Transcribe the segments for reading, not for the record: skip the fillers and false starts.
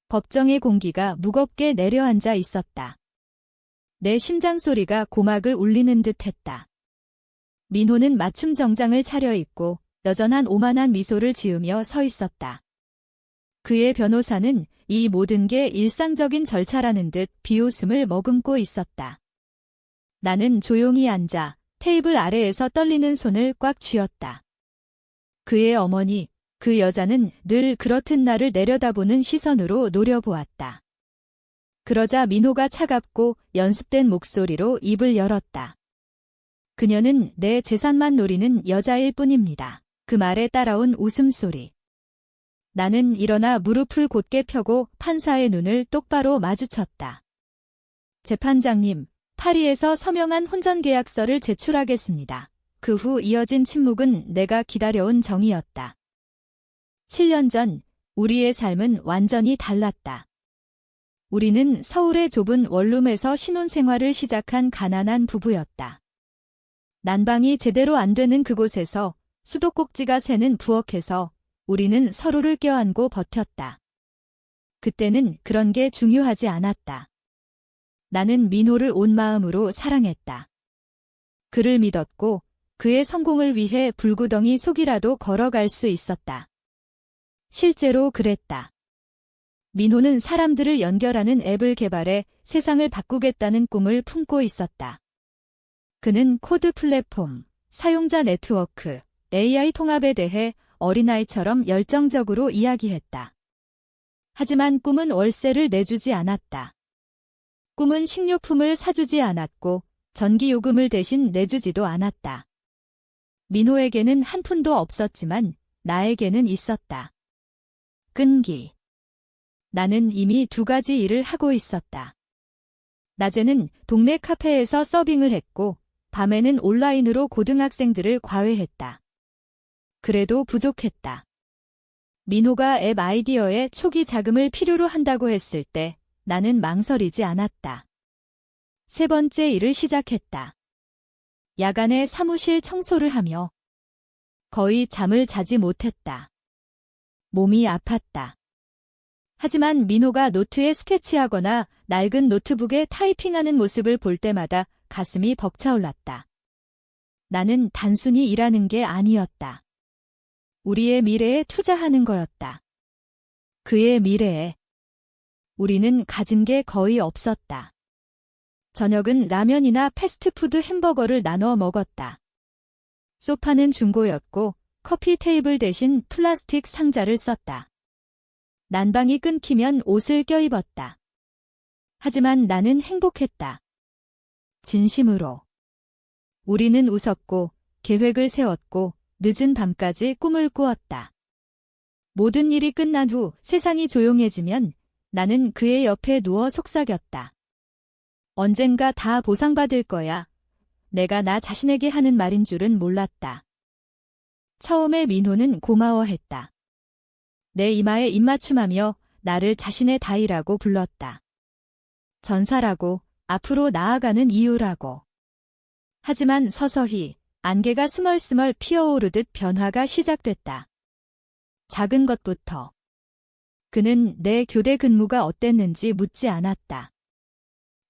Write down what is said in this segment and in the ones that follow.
법정의 공기가 무겁게 내려앉아 있었다. 내 심장 소리가 고막을 울리는 듯 했다. 민호는 맞춤 정장을 차려입고 여전한 오만한 미소를 지으며 서 있었다. 그의 변호사는 이 모든 게 일상적인 절차라는 듯 비웃음을 머금고 있었다. 나는 조용히 앉아 테이블 아래에서 떨리는 손을 꽉 쥐었다. 그의 어머니, 그 여자는 늘 그렇듯 나를 내려다보는 시선으로 노려보았다. 그러자 민호가 차갑고 연습된 목소리로 입을 열었다. 그녀는 내 재산만 노리는 여자일 뿐입니다. 그 말에 따라온 웃음소리. 나는 일어나 무릎을 곧게 펴고 판사의 눈을 똑바로 마주쳤다. 재판장님, 파리에서 서명한 혼전계약서를 제출하겠습니다. 그 후 이어진 침묵은 내가 기다려온 정이었다. 7년 전 우리의 삶은 완전히 달랐다. 우리는 서울의 좁은 원룸에서 신혼생활을 시작한 가난한 부부였다. 난방이 제대로 안 되는 그곳에서 수도꼭지가 새는 부엌에서 우리는 서로를 껴안고 버텼다. 그때는 그런 게 중요하지 않았다. 나는 민호를 온 마음으로 사랑했다. 그를 믿었고 그의 성공을 위해 불구덩이 속이라도 걸어갈 수 있었다. 실제로 그랬다. 민호는 사람들을 연결하는 앱을 개발해 세상을 바꾸겠다는 꿈을 품고 있었다. 그는 코드 플랫폼, 사용자 네트워크, AI 통합에 대해 어린아이처럼 열정적으로 이야기했다. 하지만 꿈은 월세를 내주지 않았다. 꿈은 식료품을 사주지 않았고 전기요금을 대신 내주지도 않았다. 민호에게는 한 푼도 없었지만 나에게는 있었다. 끈기. 나는 이미 2가지 일을 하고 있었다. 낮에는 동네 카페에서 서빙을 했고 밤에는 온라인으로 고등학생들을 과외했다. 그래도 부족했다. 민호가 앱 아이디어에 초기 자금을 필요로 한다고 했을 때 나는 망설이지 않았다. 3번째 일을 시작했다. 야간에 사무실 청소를 하며 거의 잠을 자지 못했다. 몸이 아팠다. 하지만 민호가 노트에 스케치하거나 낡은 노트북에 타이핑하는 모습을 볼 때마다 가슴이 벅차올랐다. 나는 단순히 일하는 게 아니었다. 우리의 미래에 투자하는 거였다. 그의 미래에. 우리는 가진 게 거의 없었다. 저녁은 라면이나 패스트푸드 햄버거를 나눠 먹었다. 소파는 중고였고 커피 테이블 대신 플라스틱 상자를 썼다. 난방이 끊기면 옷을 껴입었다. 하지만 나는 행복했다. 진심으로. 우리는 웃었고 계획을 세웠고 늦은 밤까지 꿈을 꾸었다. 모든 일이 끝난 후 세상이 조용해지면 나는 그의 옆에 누워 속삭였다. 언젠가 다 보상받을 거야. 내가 나 자신에게 하는 말인 줄은 몰랐다. 처음에 민호는 고마워했다. 내 이마에 입맞춤하며 나를 자신의 다이라고 불렀다. 전사라고, 앞으로 나아가는 이유라고. 하지만 서서히 안개가 스멀스멀 피어오르듯 변화가 시작됐다. 작은 것부터. 그는 내 교대 근무가 어땠는지 묻지 않았다.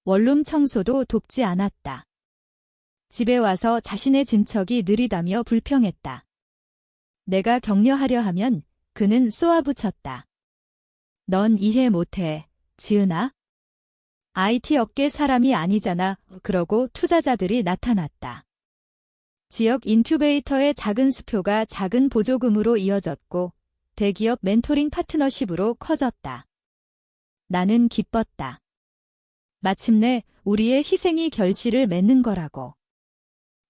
원룸 청소도 돕지 않았다. 집에 와서 자신의 진척이 느리다며 불평했다. 내가 격려하려 하면 그는 쏘아붙였다. 넌 이해 못해, 지은아? IT 업계 사람이 아니잖아. 그러고 투자자들이 나타났다. 지역 인큐베이터의 작은 수표가 작은 보조금으로 이어졌고 대기업 멘토링 파트너십으로 커졌다. 나는 기뻤다. 마침내 우리의 희생이 결실을 맺는 거라고.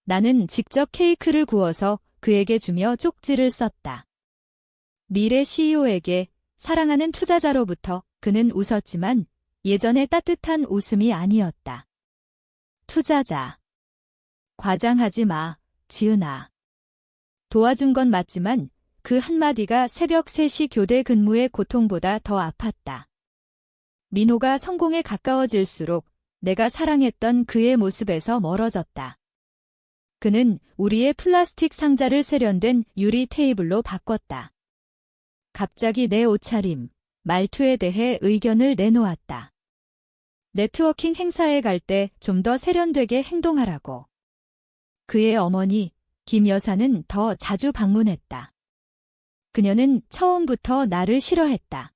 나는 직접 케이크를 구워서 그에게 주며 쪽지를 썼다. 미래 CEO에게 사랑하는 투자자로부터. 그는 웃었지만 예전의 따뜻한 웃음이 아니었다. 투자자. 과장하지 마, 지은아. 도와준 건 맞지만 그 한마디가 새벽 3시 교대 근무의 고통보다 더 아팠다. 민호가 성공에 가까워질수록 내가 사랑했던 그의 모습에서 멀어졌다. 그는 우리의 플라스틱 상자를 세련된 유리 테이블로 바꿨다. 갑자기 내 옷차림, 말투에 대해 의견을 내놓았다. 네트워킹 행사에 갈 때 좀 더 세련되게 행동하라고. 그의 어머니, 김 여사는 더 자주 방문했다. 그녀는 처음부터 나를 싫어했다.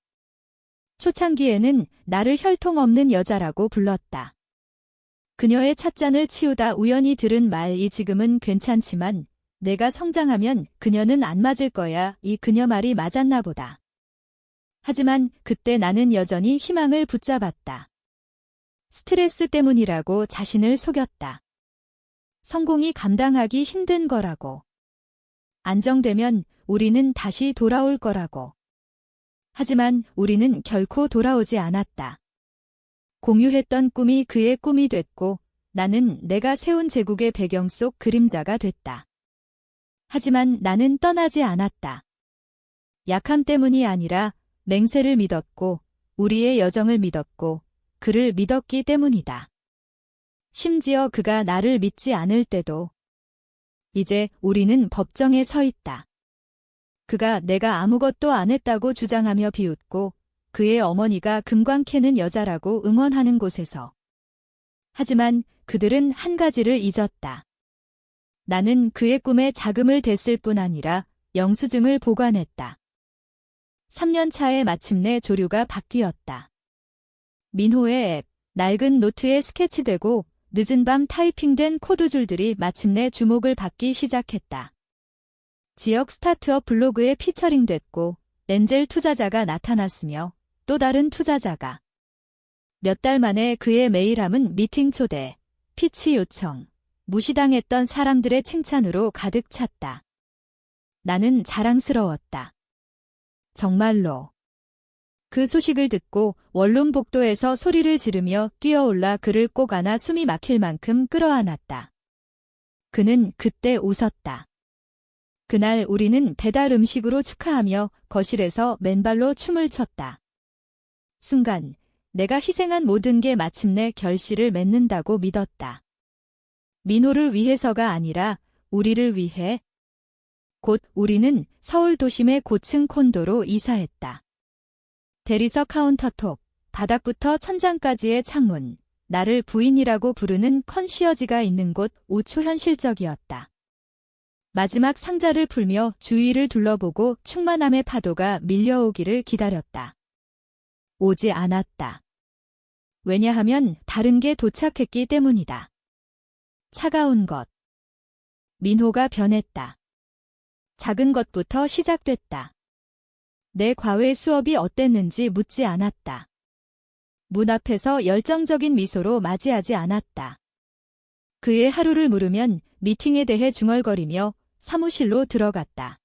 초창기에는 나를 혈통 없는 여자라고 불렀다. 그녀의 찻잔을 치우다 우연히 들은 말이 지금은 괜찮지만 내가 성장하면 그녀는 안 맞을 거야. 이 그녀 말이 맞았나 보다. 하지만 그때 나는 여전히 희망을 붙잡았다. 스트레스 때문이라고 자신을 속였다. 성공이 감당하기 힘든 거라고. 안정되면 우리는 다시 돌아올 거라고. 하지만 우리는 결코 돌아오지 않았다. 공유했던 꿈이 그의 꿈이 됐고 나는 내가 세운 제국의 배경 속 그림자가 됐다. 하지만 나는 떠나지 않았다. 약함 때문이 아니라 맹세를 믿었고 우리의 여정을 믿었고 그를 믿었기 때문이다. 심지어 그가 나를 믿지 않을 때도. 이제 우리는 법정에 서 있다. 그가 내가 아무것도 안 했다고 주장하며 비웃고 그의 어머니가 금광 캐는 여자라고 응원하는 곳에서. 하지만 그들은 한 가지를 잊었다. 나는 그의 꿈에 자금을 댔을 뿐 아니라 영수증을 보관했다. 3년 차에 마침내 조류가 바뀌었다. 민호의 앱, 낡은 노트에 스케치되고 늦은 밤 타이핑된 코드줄들이 마침내 주목을 받기 시작했다. 지역 스타트업 블로그에 피처링됐고 엔젤 투자자가 나타났으며 또 다른 투자자가. 몇 달 만에 그의 메일함은 미팅 초대, 피치 요청, 무시당했던 사람들의 칭찬으로 가득 찼다. 나는 자랑스러웠다. 정말로. 그 소식을 듣고 원룸 복도에서 소리를 지르며 뛰어올라 그를 꼭 안아 숨이 막힐 만큼 끌어안았다. 그는 그때 웃었다. 그날 우리는 배달 음식으로 축하하며 거실에서 맨발로 춤을 췄다. 순간 내가 희생한 모든 게 마침내 결실을 맺는다고 믿었다. 민호를 위해서가 아니라 우리를 위해. 곧 우리는 서울 도심의 고층 콘도로 이사했다. 대리석 카운터톱, 바닥부터 천장까지의 창문, 나를 부인이라고 부르는 컨시어지가 있는 곳 5초 현실적이었다. 마지막 상자를 풀며 주위를 둘러보고 충만함의 파도가 밀려오기를 기다렸다. 오지 않았다. 왜냐하면 다른 게 도착했기 때문이다. 차가운 것. 민호가 변했다. 작은 것부터 시작됐다. 내 과외 수업이 어땠는지 묻지 않았다. 문 앞에서 열정적인 미소로 맞이하지 않았다. 그의 하루를 물으면 미팅에 대해 중얼거리며 사무실로 들어갔다.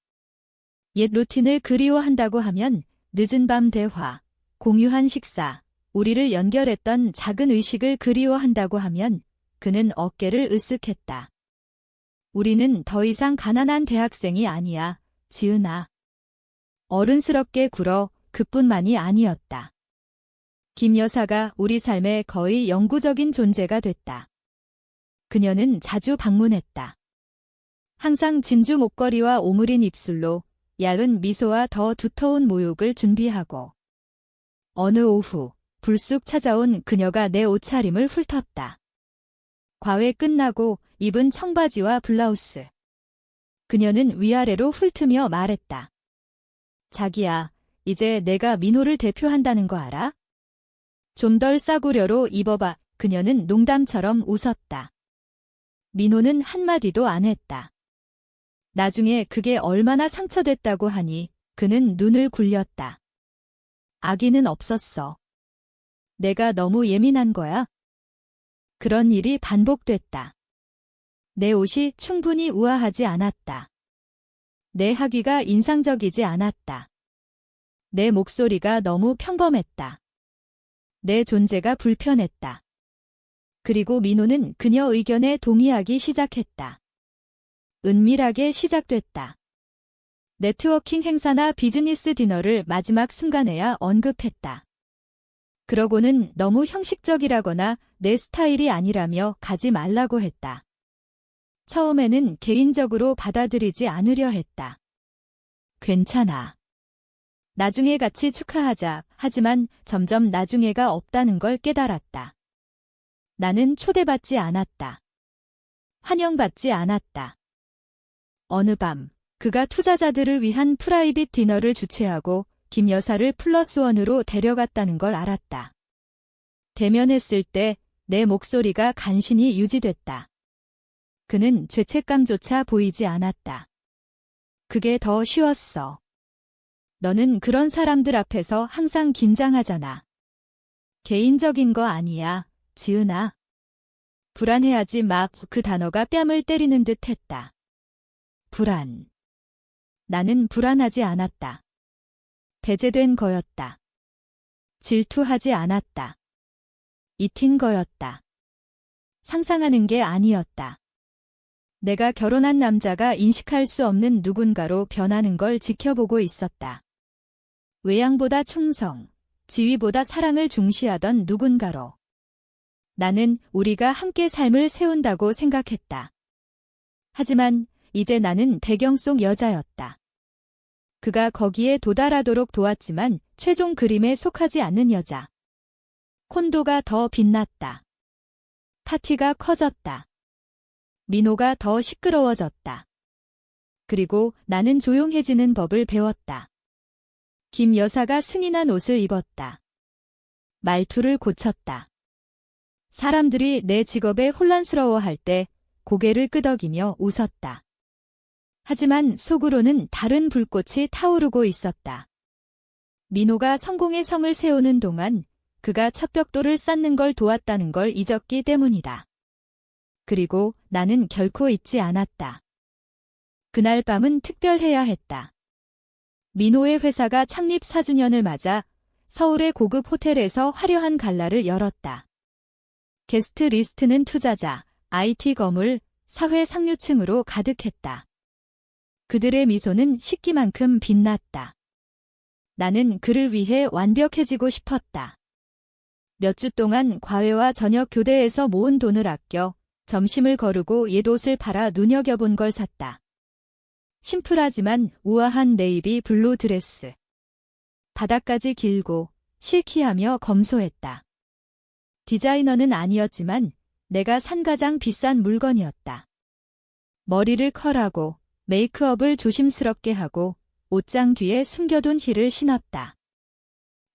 옛 루틴을 그리워한다고 하면 늦은 밤 대화, 공유한 식사, 우리를 연결했던 작은 의식을 그리워한다고 하면 그는 어깨를 으쓱했다. 우리는 더 이상 가난한 대학생이 아니야, 지은아. 어른스럽게 굴어 그뿐만이 아니었다. 김 여사가 우리 삶의 거의 영구적인 존재가 됐다. 그녀는 자주 방문했다. 항상 진주 목걸이와 오므린 입술로 얇은 미소와 더 두터운 모욕을 준비하고. 어느 오후 불쑥 찾아온 그녀가 내 옷차림을 훑었다. 과외 끝나고 입은 청바지와 블라우스. 그녀는 위아래로 훑으며 말했다. 자기야, 이제 내가 민호를 대표한다는 거 알아? 좀 덜 싸구려로 입어봐. 그녀는 농담처럼 웃었다. 민호는 한마디도 안 했다. 나중에 그게 얼마나 상처됐다고 하니 그는 눈을 굴렸다. 아기는 없었어. 내가 너무 예민한 거야? 그런 일이 반복됐다. 내 옷이 충분히 우아하지 않았다. 내 하귀가 인상적이지 않았다. 내 목소리가 너무 평범했다. 내 존재가 불편했다. 그리고 민호는 그녀 의견에 동의하기 시작했다. 은밀하게 시작됐다. 네트워킹 행사나 비즈니스 디너를 마지막 순간에야 언급했다. 그러고는 너무 형식적이라거나 내 스타일이 아니라며 가지 말라고 했다. 처음에는 개인적으로 받아들이지 않으려 했다. 괜찮아. 나중에 같이 축하하자. 하지만 점점 나중에가 없다는 걸 깨달았다. 나는 초대받지 않았다. 환영받지 않았다. 어느 밤, 그가 투자자들을 위한 프라이빗 디너를 주최하고 김 여사를 플러스원으로 데려갔다는 걸 알았다. 대면했을 때 내 목소리가 간신히 유지됐다. 그는 죄책감조차 보이지 않았다. 그게 더 쉬웠어. 너는 그런 사람들 앞에서 항상 긴장하잖아. 개인적인 거 아니야, 지은아. 불안해하지 마. 그 단어가 뺨을 때리는 듯 했다. 불안. 나는 불안하지 않았다. 배제된 거였다. 질투하지 않았다. 잊힌 거였다. 상상하는 게 아니었다. 내가 결혼한 남자가 인식할 수 없는 누군가로 변하는 걸 지켜보고 있었다. 외양보다 충성, 지위보다 사랑을 중시하던 누군가로. 나는 우리가 함께 삶을 세운다고 생각했다. 하지만 이제 나는 배경 속 여자였다. 그가 거기에 도달하도록 도왔지만 최종 그림에 속하지 않는 여자. 콘도가 더 빛났다. 파티가 커졌다. 민호가 더 시끄러워졌다. 그리고 나는 조용해지는 법을 배웠다. 김 여사가 승인한 옷을 입었다. 말투를 고쳤다. 사람들이 내 직업에 혼란스러워할 때 고개를 끄덕이며 웃었다. 하지만 속으로는 다른 불꽃이 타오르고 있었다. 민호가 성공의 성을 세우는 동안 그가 첫 벽돌을 쌓는 걸 도왔다는 걸 잊었기 때문이다. 그리고 나는 결코 잊지 않았다. 그날 밤은 특별해야 했다. 민호의 회사가 창립 4주년을 맞아 서울의 고급 호텔에서 화려한 갈라를 열었다. 게스트 리스트는 투자자, IT 거물, 사회 상류층으로 가득했다. 그들의 미소는 식기만큼 빛났다. 나는 그를 위해 완벽해지고 싶었다. 몇 주 동안 과외와 저녁 교대에서 모은 돈을 아껴 점심을 거르고 옛옷을 팔아 눈여겨본 걸 샀다. 심플하지만 우아한 네이비 블루 드레스. 바닥까지 길고 실키하며 검소했다. 디자이너는 아니었지만 내가 산 가장 비싼 물건이었다. 머리를 컬하고 메이크업을 조심스럽게 하고 옷장 뒤에 숨겨둔 힐을 신었다.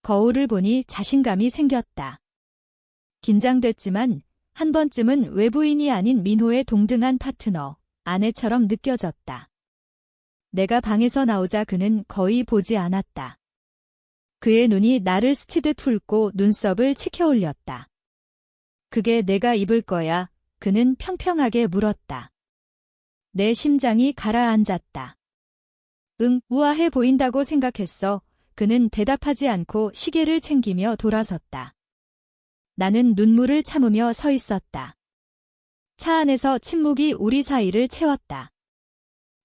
거울을 보니 자신감이 생겼다. 긴장됐지만 한 번쯤은 외부인이 아닌 민호의 동등한 파트너, 아내처럼 느껴졌다. 내가 방에서 나오자 그는 거의 보지 않았다. 그의 눈이 나를 스치듯 훑고 눈썹을 치켜 올렸다. 그게 내가 입을 거야. 그는 평평하게 물었다. 내 심장이 가라앉았다. 응, 우아해 보인다고 생각했어. 그는 대답하지 않고 시계를 챙기며 돌아섰다. 나는 눈물을 참으며 서 있었다. 차 안에서 침묵이 우리 사이를 채웠다.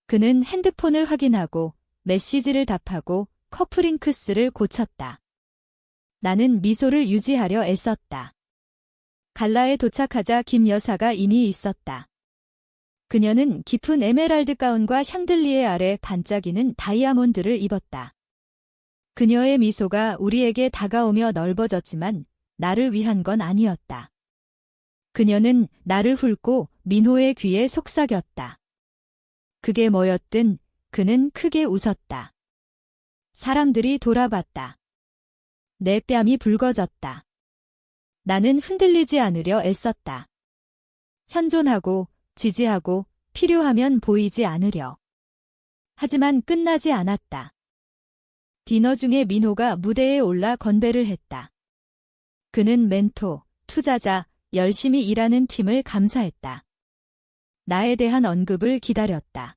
그는 핸드폰을 확인하고 메시지를 답하고 커플링크스를 고쳤다. 나는 미소를 유지하려 애썼다. 갈라에 도착하자 김 여사가 이미 있었다. 그녀는 깊은 에메랄드 가운과 샹들리에 아래 반짝이는 다이아몬드를 입었다. 그녀의 미소가 우리에게 다가오며 넓어졌지만 나를 위한 건 아니었다. 그녀는 나를 훑고 민호의 귀에 속삭였다. 그게 뭐였든 그는 크게 웃었다. 사람들이 돌아봤다. 내 뺨이 붉어졌다. 나는 흔들리지 않으려 애썼다. 현존하고 지지하고 필요하면 보이지 않으려. 하지만 끝나지 않았다. 디너 중에 민호가 무대에 올라 건배를 했다. 그는 멘토, 투자자, 열심히 일하는 팀을 감사했다. 나에 대한 언급을 기다렸다.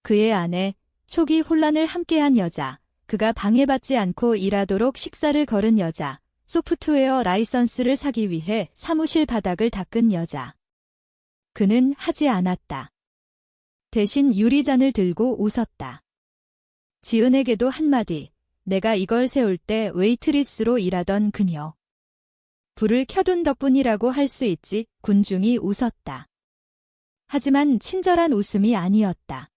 그의 아내, 초기 혼란을 함께한 여자, 그가 방해받지 않고 일하도록 식사를 거른 여자, 소프트웨어 라이선스를 사기 위해 사무실 바닥을 닦은 여자. 그는 하지 않았다. 대신 유리잔을 들고 웃었다. 지은에게도 한마디, 내가 이걸 세울 때 웨이트리스로 일하던 그녀. 불을 켜둔 덕분이라고 할 수 있지. 군중이 웃었다. 하지만 친절한 웃음이 아니었다.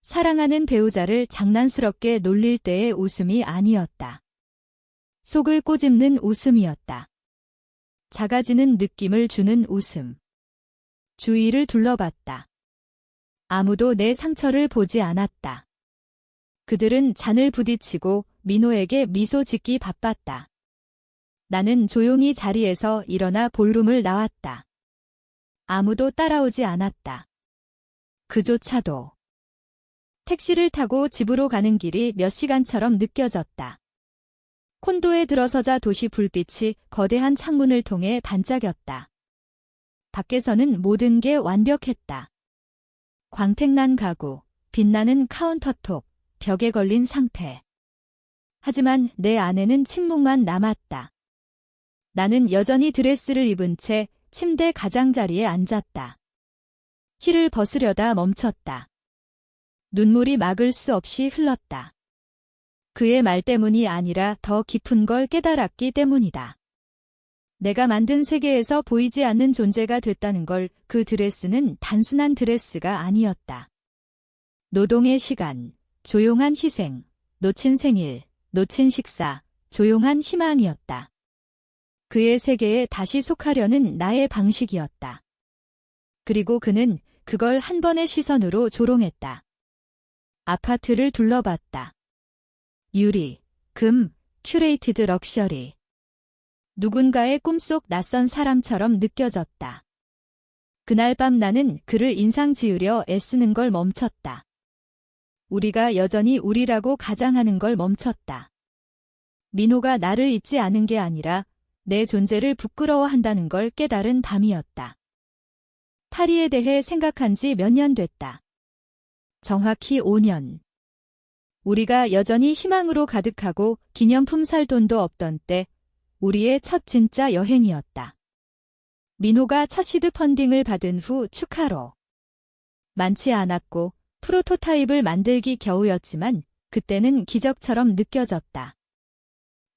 사랑하는 배우자를 장난스럽게 놀릴 때의 웃음이 아니었다. 속을 꼬집는 웃음이었다. 작아지는 느낌을 주는 웃음. 주위를 둘러봤다. 아무도 내 상처를 보지 않았다. 그들은 잔을 부딪히고 민호에게 미소 짓기 바빴다. 나는 조용히 자리에서 일어나 볼룸을 나왔다. 아무도 따라오지 않았다. 그조차도. 택시를 타고 집으로 가는 길이 몇 시간처럼 느껴졌다. 콘도에 들어서자 도시 불빛이 거대한 창문을 통해 반짝였다. 밖에서는 모든 게 완벽했다. 광택난 가구, 빛나는 카운터톱, 벽에 걸린 상패. 하지만 내 안에는 침묵만 남았다. 나는 여전히 드레스를 입은 채 침대 가장자리에 앉았다. 힐을 벗으려다 멈췄다. 눈물이 막을 수 없이 흘렀다. 그의 말 때문이 아니라 더 깊은 걸 깨달았기 때문이다. 내가 만든 세계에서 보이지 않는 존재가 됐다는 걸 그 드레스는 단순한 드레스가 아니었다. 노동의 시간, 조용한 희생, 놓친 생일, 놓친 식사, 조용한 희망이었다. 그의 세계에 다시 속하려는 나의 방식이었다. 그리고 그는 그걸 한 번의 시선으로 조롱했다. 아파트를 둘러봤다. 유리, 금, 큐레이티드 럭셔리. 누군가의 꿈속 낯선 사람처럼 느껴졌다. 그날 밤 나는 그를 인상 지으려 애쓰는 걸 멈췄다. 우리가 여전히 우리라고 가장하는 걸 멈췄다. 민호가 나를 잊지 않은 게 아니라 내 존재를 부끄러워한다는 걸 깨달은 밤이었다. 파리에 대해 생각한 지 몇 년 됐다. 정확히 5년. 우리가 여전히 희망으로 가득하고 기념품 살 돈도 없던 때 우리의 첫 진짜 여행이었다. 민호가 첫 시드 펀딩을 받은 후 축하로. 많지 않았고 프로토타입을 만들기 겨우였지만 그때는 기적처럼 느껴졌다.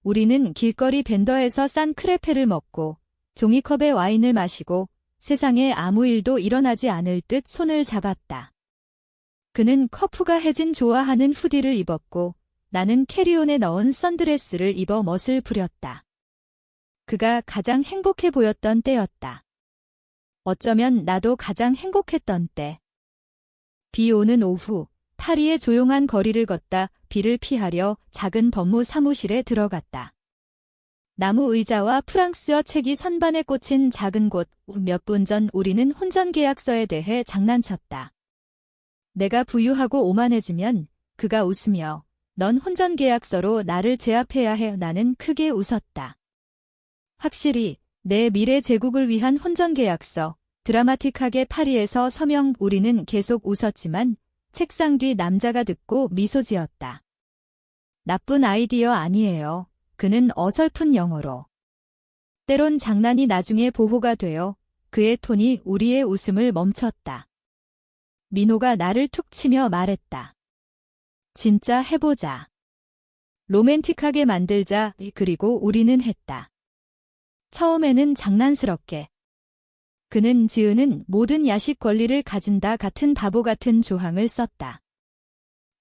우리는 길거리 벤더에서 싼 크레페를 먹고 종이컵에 와인을 마시고 세상에 아무 일도 일어나지 않을 듯 손을 잡았다. 그는 커프가 해진 좋아하는 후디를 입었고 나는 캐리온에 넣은 선드레스를 입어 멋을 부렸다. 그가 가장 행복해 보였던 때였다. 어쩌면 나도 가장 행복했던 때. 비 오는 오후, 파리의 조용한 거리를 걷다 비를 피하려 작은 법무 사무실에 들어갔다. 나무 의자와 프랑스어 책이 선반에 꽂힌 작은 곳, 몇 분 전 우리는 혼전 계약서에 대해 장난쳤다. 내가 부유하고 오만해지면 그가 웃으며 넌 혼전 계약서로 나를 제압해야 해. 나는 크게 웃었다. 확실히 내 미래 제국을 위한 혼전 계약서, 드라마틱하게 파리에서 서명. 우리는 계속 웃었지만 책상 뒤 남자가 듣고 미소 지었다. 나쁜 아이디어 아니에요. 그는 어설픈 영어로. 때론 장난이 나중에 보호가 되어 그의 톤이 우리의 웃음을 멈췄다. 민호가 나를 툭 치며 말했다. 진짜 해보자. 로맨틱하게 만들자. 그리고 우리는 했다. 처음에는 장난스럽게. 그는 지으는 모든 야식 권리를 가진다 같은 바보 같은 조항을 썼다.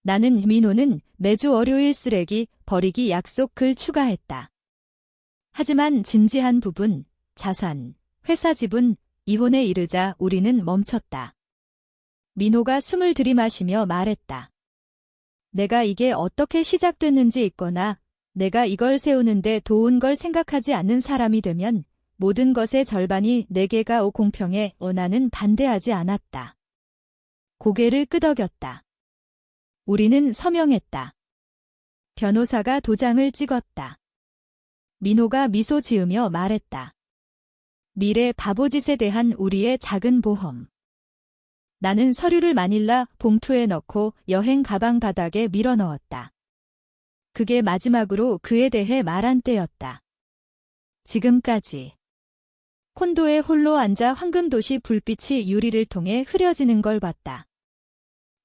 나는 민호는 매주 월요일 쓰레기 버리기 약속 글 추가했다. 하지만 진지한 부분, 자산, 회사 지분, 이혼에 이르자 우리는 멈췄다. 민호가 숨을 들이마시며 말했다. 내가 이게 어떻게 시작됐는지 있거나 내가 이걸 세우는데 도운 걸 생각하지 않는 사람이 되면 모든 것의 절반이 내게가 공평해. 나는 반대하지 않았다. 고개를 끄덕였다. 우리는 서명했다. 변호사가 도장을 찍었다. 민호가 미소 지으며 말했다. 미래 바보짓에 대한 우리의 작은 보험. 나는 서류를 마닐라 봉투에 넣고 여행 가방 바닥에 밀어 넣었다. 그게 마지막으로 그에 대해 말한 때였다. 지금까지. 콘도에 홀로 앉아 황금도시 불빛이 유리를 통해 흐려지는 걸 봤다.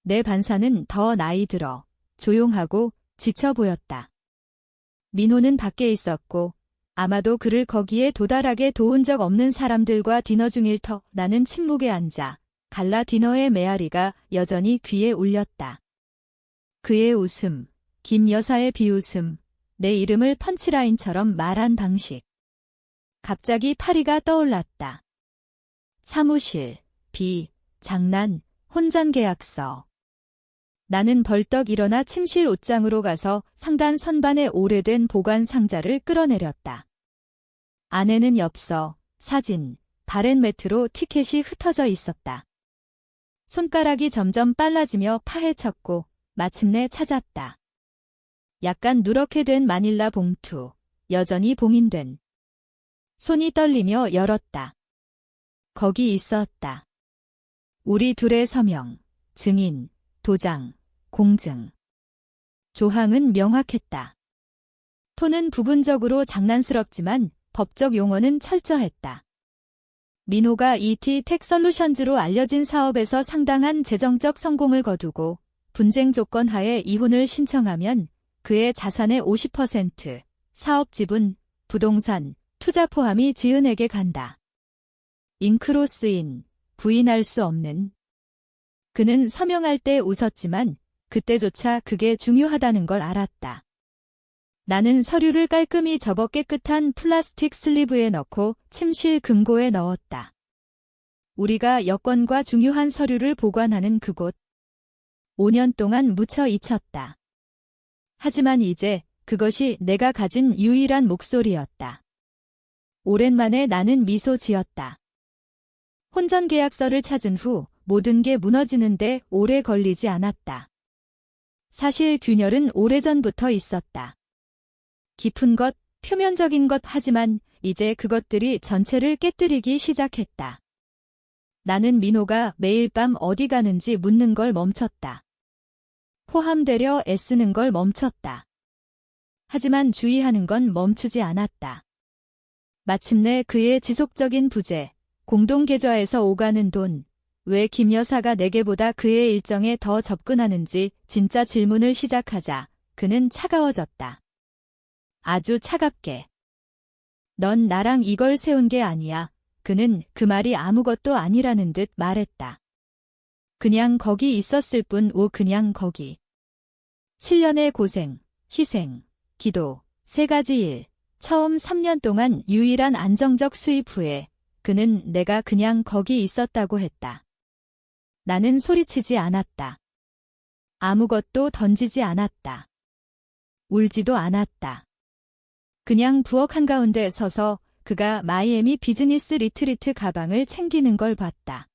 내 반사는 더 나이 들어 조용하고 지쳐 보였다. 민호는 밖에 있었고 아마도 그를 거기에 도달하게 도운 적 없는 사람들과 디너 중일 터. 나는 침묵에 앉아 갈라 디너의 메아리가 여전히 귀에 울렸다. 그의 웃음, 김 여사의 비웃음, 내 이름을 펀치라인처럼 말한 방식. 갑자기 파리가 떠올랐다. 사무실, 장난, 혼전계약서. 나는 벌떡 일어나 침실 옷장으로 가서 상단 선반에 오래된 보관 상자를 끌어내렸다. 안에는 엽서, 사진, 바렌 매트로 티켓이 흩어져 있었다. 손가락이 점점 빨라지며 파헤쳤고 마침내 찾았다. 약간 누렇게 된 마닐라 봉투, 여전히 봉인된. 손이 떨리며 열었다. 거기 있었다. 우리 둘의 서명, 증인, 도장, 공증. 조항은 명확했다. 톤은 부분적으로 장난스럽지만 법적 용어는 철저했다. 민호가 ET 텍솔루션즈로 알려진 사업에서 상당한 재정적 성공을 거두고 분쟁 조건 하에 이혼을 신청하면 그의 자산의 50%, 사업 지분, 부동산, 투자 포함이 지은에게 간다. 잉크로 쓰인, 부인할 수 없는. 그는 서명할 때 웃었지만 그때조차 그게 중요하다는 걸 알았다. 나는 서류를 깔끔히 접어 깨끗한 플라스틱 슬리브에 넣고 침실 금고에 넣었다. 우리가 여권과 중요한 서류를 보관하는 그곳. 5년 동안 묻혀 잊혔다. 하지만 이제 그것이 내가 가진 유일한 목소리였다. 오랜만에 나는 미소 지었다. 혼전계약서를 찾은 후 모든 게 무너지는데 오래 걸리지 않았다. 사실 균열은 오래전부터 있었다. 깊은 것, 표면적인 것 하지만 이제 그것들이 전체를 깨뜨리기 시작했다. 나는 민호가 매일 밤 어디 가는지 묻는 걸 멈췄다. 포함되려 애쓰는 걸 멈췄다. 하지만 주의하는 건 멈추지 않았다. 마침내 그의 지속적인 부재, 공동계좌에서 오가는 돈, 왜 김 여사가 내게보다 그의 일정에 더 접근하는지 진짜 질문을 시작하자 그는 차가워졌다. 아주 차갑게. 넌 나랑 이걸 세운 게 아니야. 그는 그 말이 아무것도 아니라는 듯 말했다. 그냥 거기 있었을 뿐 그냥 거기. 7년의 고생, 희생, 기도, 3가지 일. 처음 3년 동안 유일한 안정적 수입 후에 그는 내가 그냥 거기 있었다고 했다. 나는 소리치지 않았다. 아무것도 던지지 않았다. 울지도 않았다. 그냥 부엌 한가운데 서서 그가 마이애미 비즈니스 리트리트 가방을 챙기는 걸 봤다.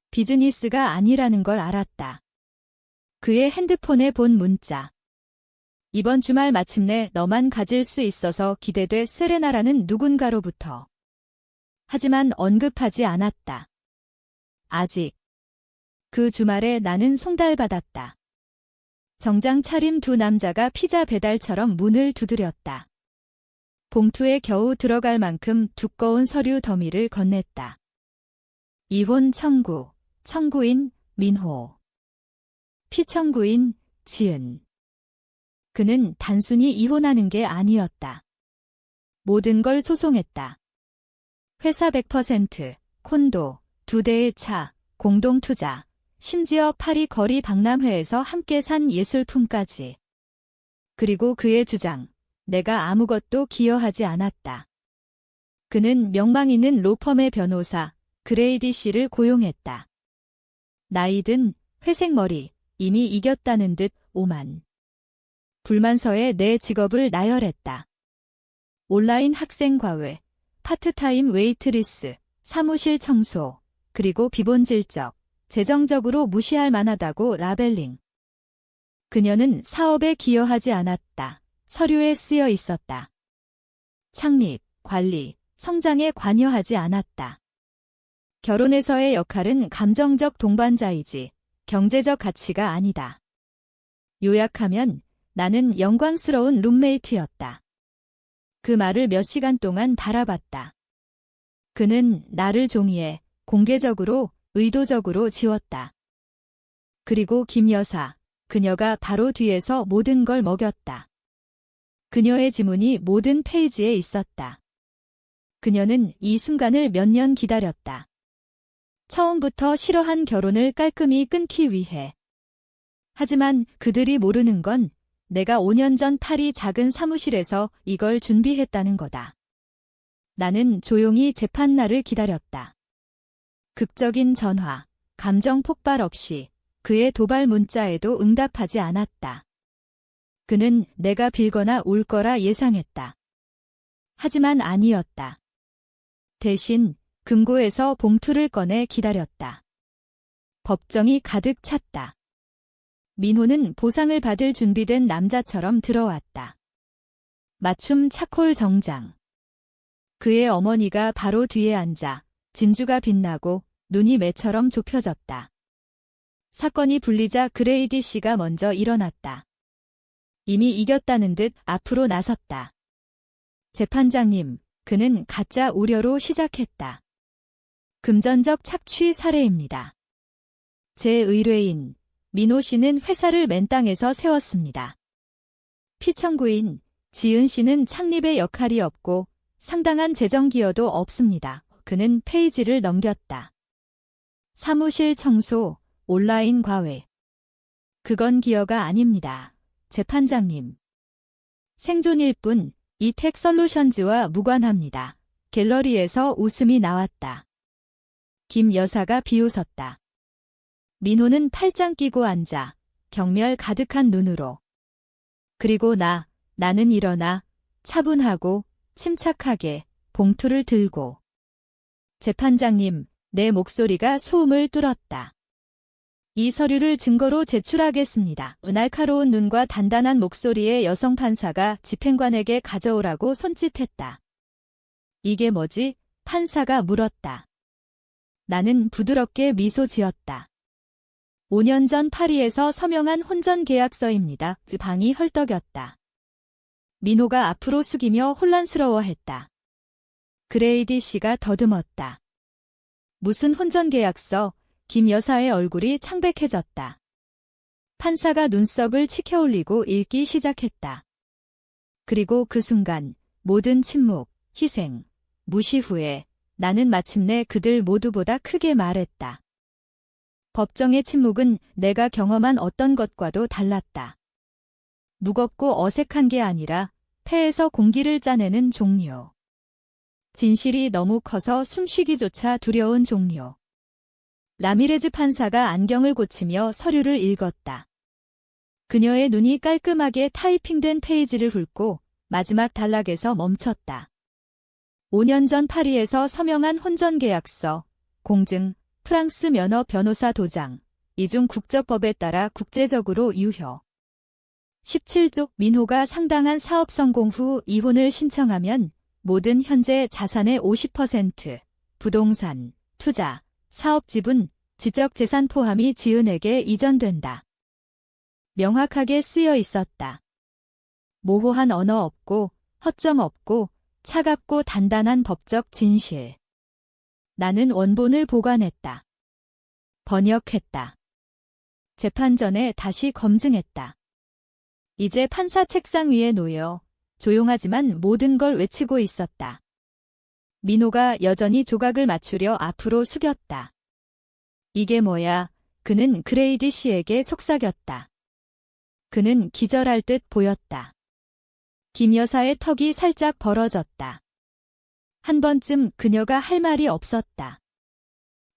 비즈니스가 아니라는 걸 알았다. 그의 핸드폰에 본 문자. 이번 주말 마침내 너만 가질 수 있어서 기대돼 세레나라는 누군가로부터. 하지만 언급하지 않았다. 아직. 그 주말에 나는 송달받았다. 정장 차림 2 남자가 피자 배달처럼 문을 두드렸다. 봉투에 겨우 들어갈 만큼 두꺼운 서류 더미를 건넸다. 이혼 청구, 청구인 민호. 피청구인 지은. 그는 단순히 이혼하는 게 아니었다. 모든 걸 소송했다. 회사 100%, 콘도, 2대의 차, 공동투자, 심지어 파리 거리 박람회에서 함께 산 예술품까지. 그리고 그의 주장, 내가 아무것도 기여하지 않았다. 그는 명망 있는 로펌의 변호사, 그레이디 씨를 고용했다. 나이든 회색 머리, 이미 이겼다는 듯 오만. 불만서에 내 직업을 나열했다. 온라인 학생과외, 파트타임 웨이트리스, 사무실 청소, 그리고 비본질적, 재정적으로 무시할 만하다고 라벨링. 그녀는 사업에 기여하지 않았다. 서류에 쓰여 있었다. 창립, 관리, 성장에 관여하지 않았다. 결혼에서의 역할은 감정적 동반자이지 경제적 가치가 아니다. 요약하면 나는 영광스러운 룸메이트였다. 그 말을 몇 시간 동안 바라봤다. 그는 나를 종이에 공개적으로, 의도적으로 지웠다. 그리고 김 여사, 그녀가 바로 뒤에서 모든 걸 먹였다. 그녀의 지문이 모든 페이지에 있었다. 그녀는 이 순간을 몇 년 기다렸다. 처음부터 싫어한 결혼을 깔끔히 끊기 위해. 하지만 그들이 모르는 건 내가 5년 전 파리 작은 사무실에서 이걸 준비했다는 거다. 나는 조용히 재판날을 기다렸다. 극적인 전화, 감정 폭발 없이 그의 도발 문자에도 응답하지 않았다. 그는 내가 빌거나 올 거라 예상했다. 하지만 아니었다. 대신 금고에서 봉투를 꺼내 기다렸다. 법정이 가득 찼다. 민호는 보상을 받을 준비된 남자처럼 들어왔다. 맞춤 차콜 정장. 그의 어머니가 바로 뒤에 앉아 진주가 빛나고 눈이 매처럼 좁혀졌다. 사건이 불리자 그레이디 씨가 먼저 일어났다. 이미 이겼다는 듯 앞으로 나섰다. 재판장님, 그는 가짜 우려로 시작했다. 금전적 착취 사례입니다. 제 의뢰인 민호 씨는 회사를 맨땅에서 세웠습니다. 피청구인 지은 씨는 창립의 역할이 없고 상당한 재정 기여도 없습니다. 그는 페이지를 넘겼다. 사무실 청소, 온라인 과외. 그건 기여가 아닙니다. 재판장님. 생존일 뿐 이텍 솔루션즈와 무관합니다. 갤러리에서 웃음이 나왔다. 김 여사가 비웃었다. 민호는 팔짱 끼고 앉아 경멸 가득한 눈으로. 그리고 나는 일어나 차분하고 침착하게 봉투를 들고. 재판장님, 내 목소리가 소음을 뚫었다. 이 서류를 증거로 제출하겠습니다. 날카로운 눈과 단단한 목소리의 여성 판사가 집행관에게 가져오라고 손짓했다. 이게 뭐지? 판사가 물었다. 나는 부드럽게 미소 지었다. 5년 전 파리에서 서명한 혼전 계약서입니다. 그 방이 헐떡였다. 민호가 앞으로 숙이며 혼란스러워했다. 그레이디 씨가 더듬었다. 무슨 혼전 계약서? 김 여사의 얼굴이 창백해졌다. 판사가 눈썹을 치켜올리고 읽기 시작했다. 그리고 그 순간 모든 침묵, 희생, 무시 후에 나는 마침내 그들 모두보다 크게 말했다. 법정의 침묵은 내가 경험한 어떤 것과도 달랐다. 무겁고 어색한 게 아니라 폐에서 공기를 짜내는 종료. 진실이 너무 커서 숨쉬기조차 두려운 종료. 라미레즈 판사가 안경을 고치며 서류를 읽었다. 그녀의 눈이 깔끔하게 타이핑된 페이지를 훑고 마지막 단락에서 멈췄다. 5년 전 파리에서 서명한 혼전계약서, 공증, 프랑스 면허 변호사 도장, 이중 국적법에 따라 국제적으로 유효. 17조 민호가 상당한 사업 성공 후 이혼을 신청하면 모든 현재 자산의 50%, 부동산, 투자, 사업 지분, 지적재산 포함이 지은에게 이전된다. 명확하게 쓰여 있었다. 모호한 언어 없고 허점 없고 차갑고 단단한 법적 진실. 나는 원본을 보관했다. 번역했다. 재판 전에 다시 검증했다. 이제 판사 책상 위에 놓여 조용하지만 모든 걸 외치고 있었다. 민호가 여전히 조각을 맞추려 앞으로 숙였다. 이게 뭐야? 그는 그레이디 씨에게 속삭였다. 그는 기절할 듯 보였다. 김 여사의 턱이 살짝 벌어졌다. 한 번쯤 그녀가 할 말이 없었다.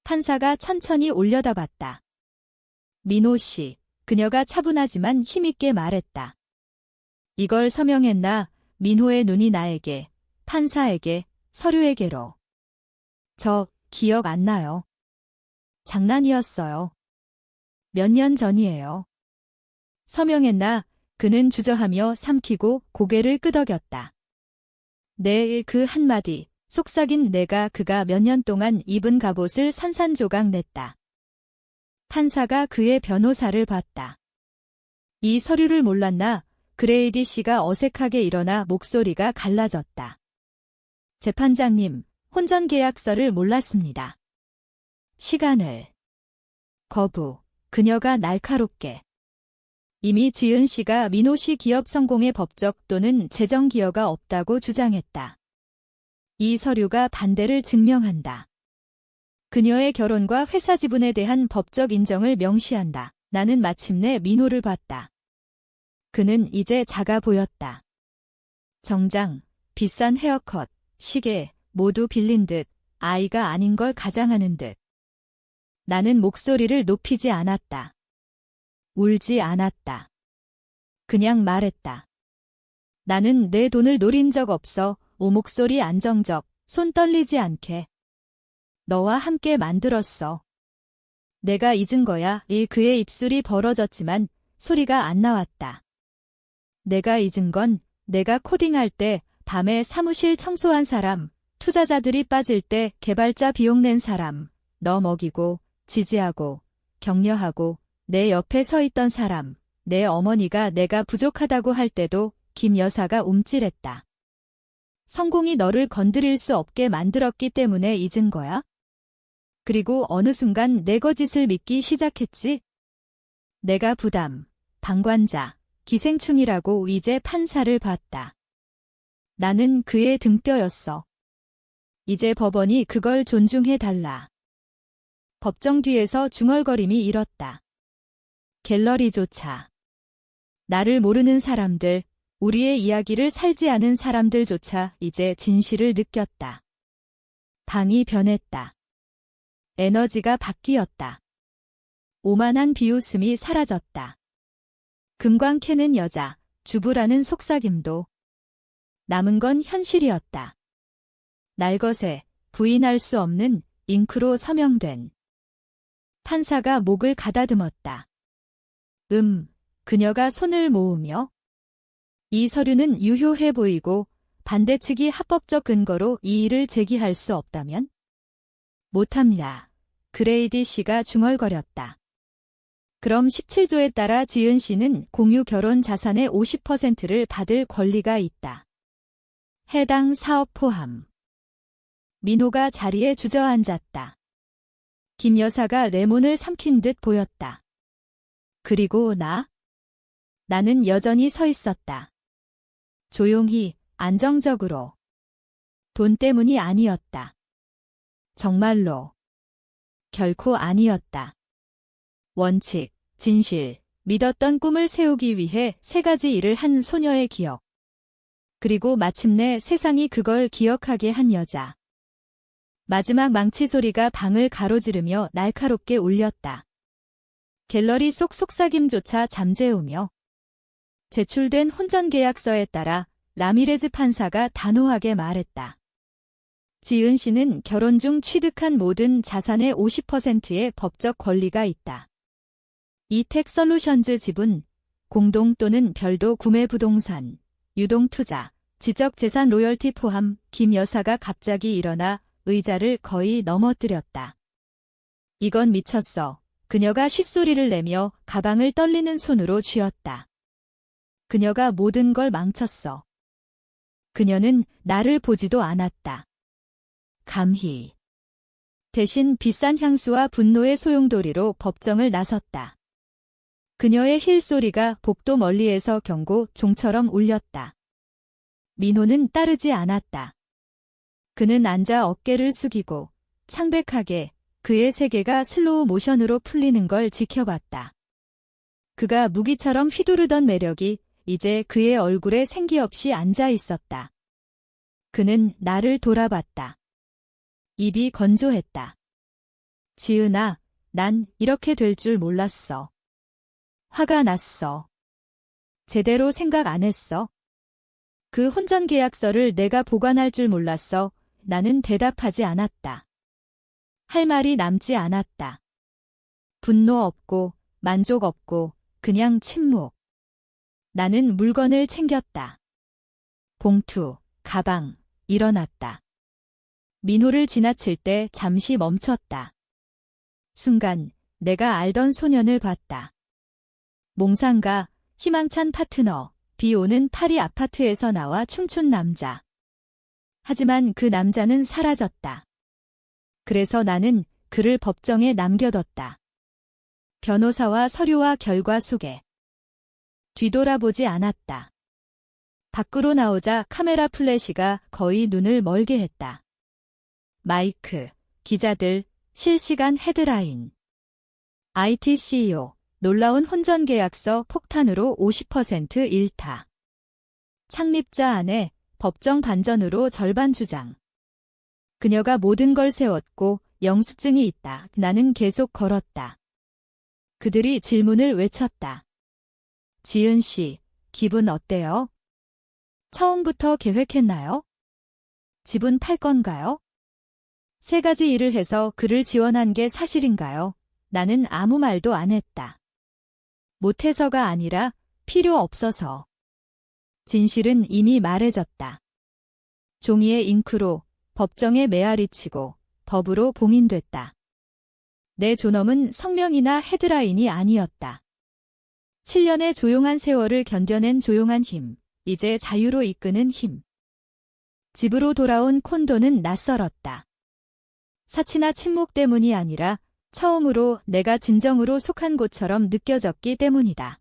판사가 천천히 올려다봤다. 민호 씨, 그녀가 차분하지만 힘있게 말했다. 이걸 서명했나? 민호의 눈이 나에게, 판사에게, 서류에게로. 저 기억 안 나요. 장난이었어요. 몇 년 전이에요. 서명했나? 그는 주저하며 삼키고 고개를 끄덕였다. 네, 그 한마디, 속삭인 내가 그가 몇 년 동안 입은 갑옷을 산산조각 냈다. 판사가 그의 변호사를 봤다. 이 서류를 몰랐나? 그레이디 씨가 어색하게 일어나 목소리가 갈라졌다. 재판장님, 혼전계약서를 몰랐습니다. 시간을. 거부. 그녀가 날카롭게. 이미 지은 씨가 민호 씨 기업 성공의 법적 또는 재정 기여가 없다고 주장했다. 이 서류가 반대를 증명한다. 그녀의 결혼과 회사 지분에 대한 법적 인정을 명시한다. 나는 마침내 민호를 봤다. 그는 이제 작아 보였다. 정장, 비싼 헤어컷, 시계 모두 빌린 듯 아이가 아닌 걸 가장하는 듯. 나는 목소리를 높이지 않았다. 울지 않았다. 그냥 말했다. 나는 내 돈을 노린 적 없어. 목소리 안정적, 손 떨리지 않게. 너와 함께 만들었어. 내가 잊은 거야. 그의 입술이 벌어졌지만 소리가 안 나왔다. 내가 잊은 건 내가 코딩할 때 밤에 사무실 청소한 사람, 투자자들이 빠질 때 개발자 비용 낸 사람, 너 먹이고 지지하고 격려하고 내 옆에 서 있던 사람, 내 어머니가 내가 부족하다고 할 때도 김 여사가 움찔했다. 성공이 너를 건드릴 수 없게 만들었기 때문에 잊은 거야? 그리고 어느 순간 내 거짓을 믿기 시작했지? 내가 부담, 방관자, 기생충이라고 이제 판사를 봤다. 나는 그의 등뼈였어. 이제 법원이 그걸 존중해달라. 법정 뒤에서 중얼거림이 일었다. 갤러리조차. 나를 모르는 사람들, 우리의 이야기를 살지 않은 사람들조차 이제 진실을 느꼈다. 방이 변했다. 에너지가 바뀌었다. 오만한 비웃음이 사라졌다. 금광 캐는 여자, 주부라는 속삭임도. 남은 건 현실이었다. 날것에 부인할 수 없는 잉크로 서명된. 판사가 목을 가다듬었다. 그녀가 손을 모으며 이 서류는 유효해 보이고 반대측이 합법적 근거로 이 일을 제기할 수 없다면? 못합니다. 그레이디 씨가 중얼거렸다. 그럼 17조에 따라 지은 씨는 공유 결혼 자산의 50%를 받을 권리가 있다. 해당 사업 포함. 민호가 자리에 주저앉았다. 김 여사가 레몬을 삼킨 듯 보였다. 그리고 나는 여전히 서 있었다. 조용히, 안정적으로. 돈 때문이 아니었다. 정말로. 결코 아니었다. 원칙, 진실, 믿었던 꿈을 세우기 위해 3가지 일을 한 소녀의 기억. 그리고 마침내 세상이 그걸 기억하게 한 여자. 마지막 망치 소리가 방을 가로지르며 날카롭게 울렸다. 갤러리 속 속삭임조차 잠재우며 제출된 혼전계약서에 따라 라미레즈 판사가 단호하게 말했다. 지은 씨는 결혼 중 취득한 모든 자산의 50%의 법적 권리가 있다. 이텍솔루션즈 지분, 공동 또는 별도 구매 부동산, 유동투자, 지적재산 로열티 포함. 김 여사가 갑자기 일어나 의자를 거의 넘어뜨렸다. 이건 미쳤어. 그녀가 쉿소리를 내며 가방을 떨리는 손으로 쥐었다. 그녀가 모든 걸 망쳤어. 그녀는 나를 보지도 않았다. 감히. 대신 비싼 향수와 분노의 소용돌이로 법정을 나섰다. 그녀의 힐소리가 복도 멀리에서 경고 종처럼 울렸다. 민호는 따르지 않았다. 그는 앉아 어깨를 숙이고 창백하게 그의 세계가 슬로우 모션으로 풀리는 걸 지켜봤다. 그가 무기처럼 휘두르던 매력이 이제 그의 얼굴에 생기 없이 앉아 있었다. 그는 나를 돌아봤다. 입이 건조했다. 지은아, 난 이렇게 될 줄 몰랐어. 화가 났어. 제대로 생각 안 했어. 그 혼전계약서를 내가 보관할 줄 몰랐어. 나는 대답하지 않았다. 할 말이 남지 않았다. 분노 없고 만족 없고 그냥 침묵. 나는 물건을 챙겼다. 봉투, 가방, 일어났다. 민호를 지나칠 때 잠시 멈췄다. 순간 내가 알던 소년을 봤다. 몽상가, 희망찬 파트너, 비 오는 파리 아파트에서 나와 춤춘 남자. 하지만 그 남자는 사라졌다. 그래서 나는 그를 법정에 남겨뒀다. 변호사와 서류와 결과 속에. 뒤돌아보지 않았다. 밖으로 나오자 카메라 플래시가 거의 눈을 멀게 했다. 마이크, 기자들, 실시간 헤드라인. IT CEO, 놀라운 혼전계약서 폭탄으로 50% 일타. 창립자 아내, 법정 반전으로 절반 주장. 그녀가 모든 걸 세웠고 영수증이 있다. 나는 계속 걸었다. 그들이 질문을 외쳤다. 지은 씨, 기분 어때요? 처음부터 계획했나요? 집은 팔 건가요? 세 가지 일을 해서 그를 지원한 게 사실인가요? 나는 아무 말도 안 했다. 못해서가 아니라 필요 없어서. 진실은 이미 말해졌다. 종이에 잉크로, 법정에 메아리치고, 법으로 봉인됐다. 내 존엄은 성명이나 헤드라인이 아니었다. 7년의 조용한 세월을 견뎌낸 조용한 힘, 이제 자유로 이끄는 힘. 집으로 돌아온 콘도는 낯설었다. 사치나 침묵 때문이 아니라 처음으로 내가 진정으로 속한 곳처럼 느껴졌기 때문이다.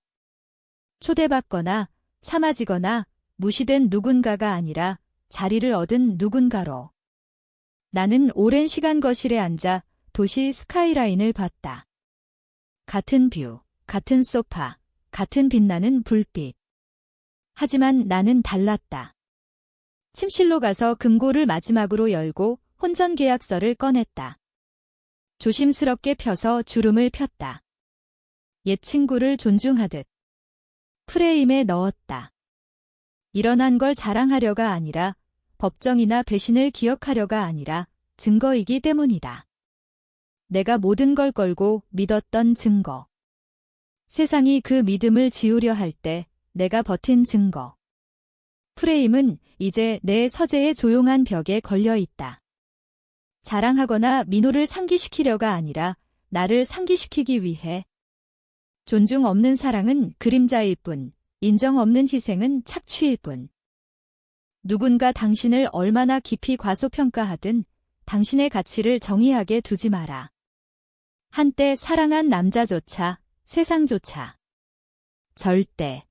초대받거나 참아지거나 무시된 누군가가 아니라 자리를 얻은 누군가로. 나는 오랜 시간 거실에 앉아 도시 스카이라인을 봤다. 같은 뷰, 같은 소파, 같은 빛나는 불빛. 하지만 나는 달랐다. 침실로 가서 금고를 마지막으로 열고 혼전계약서를 꺼냈다. 조심스럽게 펴서 주름을 폈다. 옛 친구를 존중하듯 프레임에 넣었다. 일어난 걸 자랑하려가 아니라 법정이나 배신을 기억하려가 아니라 증거이기 때문이다. 내가 모든 걸 걸고 믿었던 증거. 세상이 그 믿음을 지우려 할 때 내가 버틴 증거. 프레임은 이제 내 서재의 조용한 벽에 걸려 있다. 자랑하거나 민호를 상기시키려가 아니라 나를 상기시키기 위해. 존중 없는 사랑은 그림자일 뿐, 인정 없는 희생은 착취일 뿐. 누군가 당신을 얼마나 깊이 과소평가하든 당신의 가치를 정의하게 두지 마라. 한때 사랑한 남자조차, 세상조차. 절대.